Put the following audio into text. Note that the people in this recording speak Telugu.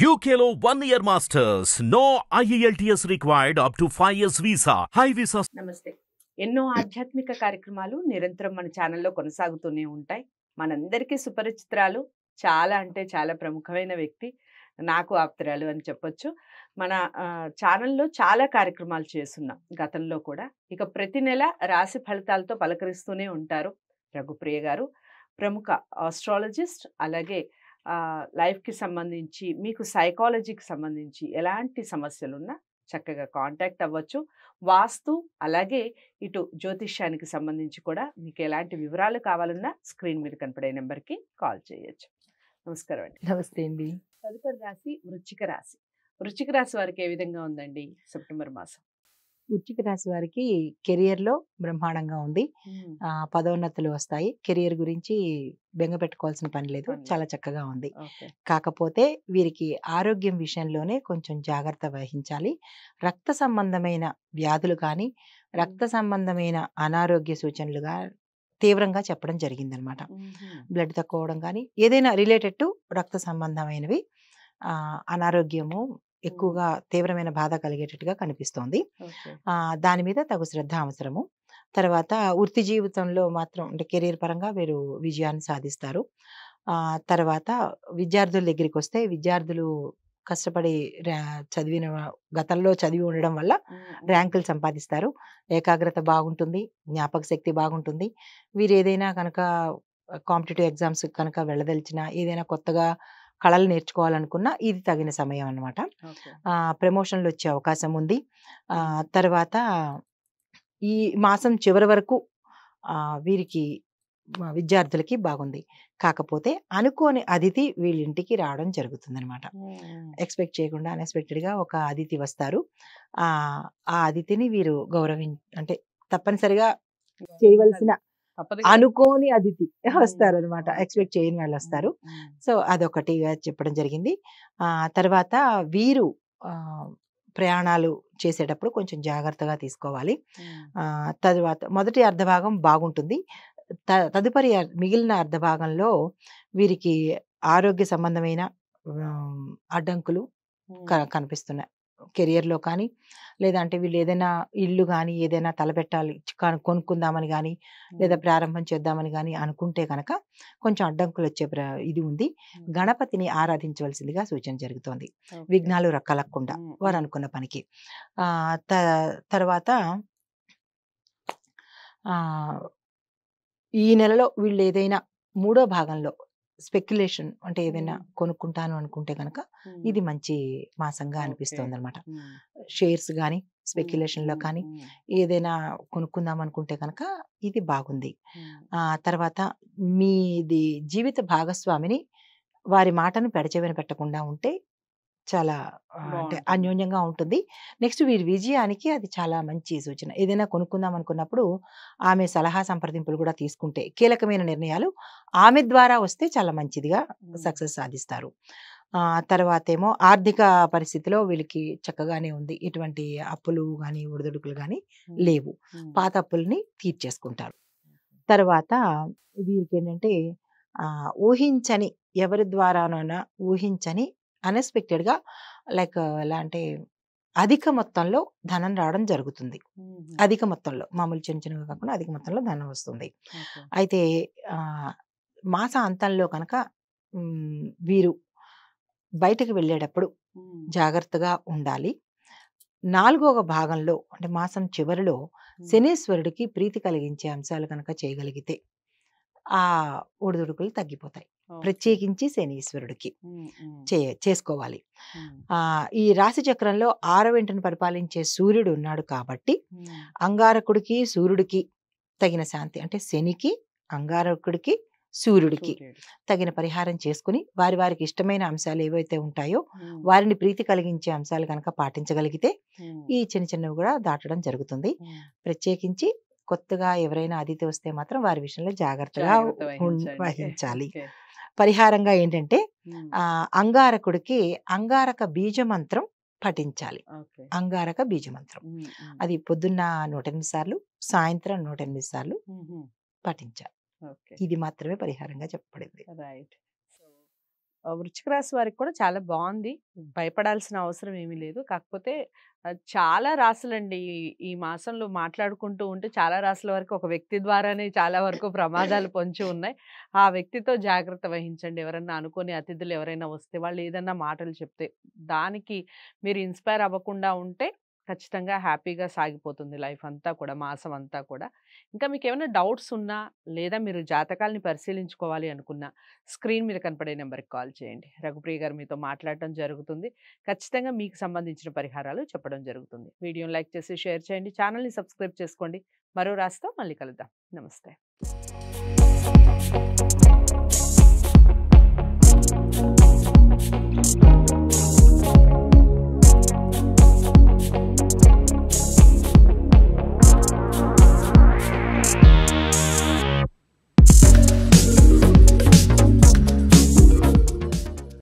UKLO 1 year masters. No IELTS required up to 5 years visa. High visa. నమస్తే. ఎన్నో ఆధ్యాత్మిక కార్యక్రమాలు నిరంతరం మన ఛానల్లో కొనసాగుతూనే ఉంటాయి. మనందరికీ సుపరిచితురాలు, చాలా అంటే చాలా ప్రముఖమైన వ్యక్తి, నాకు ఆప్తురాలు అని చెప్పొచ్చు. మన ఛానల్లో చాలా కార్యక్రమాలు చేస్తున్నాం గతంలో కూడా. ఇక ప్రతి నెల రాశి ఫలితాలతో పలకరిస్తూనే ఉంటారు రఘుప్రియ గారు. ప్రముఖ ఆస్ట్రాలజిస్ట్, అలాగే లైఫ్కి సంబంధించి, మీకు సైకాలజీకి సంబంధించి ఎలాంటి సమస్యలున్నా చక్కగా కాంటాక్ట్ అవ్వచ్చు. వాస్తు, అలాగే ఇటు జ్యోతిష్యానికి సంబంధించి కూడా మీకు ఎలాంటి వివరాలు కావాలన్నా స్క్రీన్ మీద కనపడే నెంబర్కి కాల్ చేయొచ్చు. నమస్కారం అండి. నమస్తే అండి. తదుపరి రాశి వృశ్చిక రాశి. వృశ్చిక రాశి వారికి ఏ విధంగా ఉందండి సెప్టెంబర్ మాసం? వృశ్చిక రాశి వారికి కెరియర్లో బ్రహ్మాండంగా ఉంది. పదోన్నతులు వస్తాయి. కెరియర్ గురించి బెంగ పెట్టుకోవాల్సిన పని లేదు, చాలా చక్కగా ఉంది. కాకపోతే వీరికి ఆరోగ్యం విషయంలోనే కొంచెం జాగ్రత్త వహించాలి. రక్త సంబంధమైన వ్యాధులు కానీ, రక్త సంబంధమైన అనారోగ్య సూచనలుగా తీవ్రంగా చెప్పడం జరిగిందనమాట. బ్లడ్ తక్కువ అవడం కానీ, ఏదైనా రిలేటెడ్ టు రక్త సంబంధమైనవి అనారోగ్యము ఎక్కువగా తీవ్రమైన బాధ కలిగేటట్టుగా కనిపిస్తోంది. దాని మీద తగు శ్రద్ధ అవసరము. తర్వాత వృత్తి జీవితంలో మాత్రం అంటే కెరీర్ పరంగా వీరు విజయాన్ని సాధిస్తారు. తర్వాత విద్యార్థుల దగ్గరికి వస్తే, విద్యార్థులు కష్టపడి చదివిన గతంలో చదివి ఉండడం వల్ల ర్యాంకులు సంపాదిస్తారు. ఏకాగ్రత బాగుంటుంది, జ్ఞాపక శక్తి బాగుంటుంది. వీరు ఏదైనా కనుక కాంపిటేటివ్ ఎగ్జామ్స్ కనుక వెళ్ళదలిచినా, ఏదైనా కొత్తగా కళలు నేర్చుకోవాలనుకున్నా ఇది తగిన సమయం అన్నమాట. ప్రమోషన్లు వచ్చే అవకాశం ఉంది. తర్వాత ఈ మాసం చివరి వరకు వీరికి విద్యార్థులకి బాగుంది. కాకపోతే అనుకోని అతిథి వీళ్ళింటికి రావడం జరుగుతుంది అనమాట. ఎక్స్పెక్ట్ చేయకుండా అన్ఎక్స్పెక్టెడ్గా ఒక అతిథి వస్తారు. ఆ అతిథిని వీరు అంటే తప్పనిసరిగా చేయవలసిన అనుకోని అతిథి వస్తారు అనమాట. ఎక్స్పెక్ట్ చేయని వాళ్ళు వస్తారు. సో అదొకటిగా చెప్పడం జరిగింది. తర్వాత వీరు ప్రయాణాలు చేసేటప్పుడు కొంచెం జాగ్రత్తగా తీసుకోవాలి. తర్వాత మొదటి అర్ధభాగం బాగుంటుంది. తదుపరి మిగిలిన అర్ధభాగంలో వీరికి ఆరోగ్య సంబంధమైన అడ్డంకులు కనిపిస్తున్నాయి. కెరియర్లో కానీ, లేదంటే వీళ్ళు ఏదైనా ఇల్లు కానీ ఏదైనా తలపెట్టాలి, కొనుక్కుందామని కానీ, లేదా ప్రారంభం చేద్దామని కానీ అనుకుంటే కనుక కొంచెం అడ్డంకులు వచ్చే ఇది ఉంది. గణపతిని ఆరాధించవలసిందిగా సూచన జరుగుతోంది, విఘ్నాలు కలగకుండా వారు అనుకున్న పనికి. తర్వాత ఈ నెలలో వీళ్ళు ఏదైనా మూడో భాగంలో స్పెక్యులేషన్ అంటే ఏదైనా కొనుక్కుంటాను అనుకుంటే కనుక ఇది మంచి మాసంగా అనిపిస్తుంది అనమాట. షేర్స్ కానీ స్పెక్యులేషన్లో కానీ ఏదైనా కొనుక్కుందాం అనుకుంటే కనుక ఇది బాగుంది. తర్వాత మీది జీవిత భాగస్వామిని వారి మాటను పెడచెవిన పెట్టకుండా ఉంటే చాలా అంటే అన్యోన్యంగా ఉంటుంది. నెక్స్ట్ వీరి విజయానికి అది చాలా మంచి సూచన. ఏదైనా కొనుక్కుందాం అనుకున్నప్పుడు ఆమె సలహా సంప్రదింపులు కూడా తీసుకుంటే, కీలకమైన నిర్ణయాలు ఆమె ద్వారా వస్తే చాలా మంచిదిగా సక్సెస్ సాధిస్తారు. తర్వాత ఏమో ఆర్థిక పరిస్థితిలో వీళ్ళకి చక్కగానే ఉంది. ఎటువంటి అప్పులు కానీ ఒడిదుడుకులు కానీ లేవు. పాత అప్పుల్ని తీర్చేసుకుంటారు. తర్వాత వీరికి ఏంటంటే ఊహించని, ఎవరి ద్వారానైనా ఊహించని అన్ఎక్స్పెక్టెడ్గా లైక్ ఎలా అంటే అధిక మొత్తంలో ధనం రావడం జరుగుతుంది. అధిక మొత్తంలో, మామూలు చిన్న చిన్నగా కాకుండా అధిక మొత్తంలో ధనం వస్తుంది. అయితే మాస అంతంలో కనుక వీరు బయటకు వెళ్ళేటప్పుడు జాగ్రత్తగా ఉండాలి. 4వ భాగంలో అంటే మాసం చివరిలో శనీశ్వరుడికి ప్రీతి కలిగించే అంశాలు కనుక చేయగలిగితే ఆ ఒడిదుడుకులు తగ్గిపోతాయి. ప్రత్యేకించి శనీశ్వరుడికి చేసుకోవాలి. ఈ రాశి చక్రంలో 6వ ఇంటిని పరిపాలించే సూర్యుడు ఉన్నాడు కాబట్టి అంగారకుడికి సూర్యుడికి తగిన శాంతి, అంటే శనికి, అంగారకుడికి, సూర్యుడికి తగిన పరిహారం చేసుకుని వారికి ఇష్టమైన అంశాలు ఏవైతే ఉంటాయో వారిని ప్రీతి కలిగించే అంశాలు కనుక పాటించగలిగితే ఈ చిన్న చిన్నవి కూడా దాటడం జరుగుతుంది. ప్రత్యేకించి కొత్తగా ఎవరైనా అతిథి వస్తే మాత్రం వారి విషయంలో జాగ్రత్తగా వహించాలి. పరిహారంగా ఏంటంటే అంగారకుడికి అంగారక బీజ మంత్రం పఠించాలి. అంగారక బీజ మంత్రం అది పొద్దున్న 108 సార్లు, సాయంత్రం 108 సార్లు పఠించాలి. ఇది మాత్రమే పరిహారంగా చెప్పబడింది. వృశ్చిక రాశి వారికి కూడా చాలా బాగుంది. భయపడాల్సిన అవసరం ఏమీ లేదు. కాకపోతే చాలా రాసులండి ఈ మాసంలో మాట్లాడుకుంటూ ఉంటే చాలా రాసుల వరకు ఒక వ్యక్తి ద్వారానే చాలా వరకు ప్రమాదాలు పొంచి ఉన్నాయి. ఆ వ్యక్తితో జాగ్రత్త వహించండి. ఎవరన్నా అనుకోని అతిథులు ఎవరైనా వస్తే వాళ్ళు ఏదన్నా మాటలు చెప్తే దానికి మీరు ఇన్స్పైర్ అవ్వకుండా ఉంటే ఖచ్చితంగా హ్యాపీగా సాగిపోతుంది లైఫ్ అంతా కూడా, మాసం అంతా కూడా. ఇంకా మీకేమైనా డౌట్స్ ఉన్నా లేదా మీరు జాతకాల్ని పరిశీలించుకోవాలి అనుకున్నా స్క్రీన్ మీద కనపడే నెంబర్‌కి కాల్ చేయండి. రఘుప్రియ గారు మీతో మాట్లాడటం జరుగుతుంది. ఖచ్చితంగా మీకు సంబంధించిన పరిహారాలు చెప్పడం జరుగుతుంది. వీడియోని లైక్ చేసి షేర్ చేయండి. ఛానల్‌ని సబ్స్క్రైబ్ చేసుకోండి. మరో రాశితో మళ్ళీ కలుద్దాం. నమస్తే.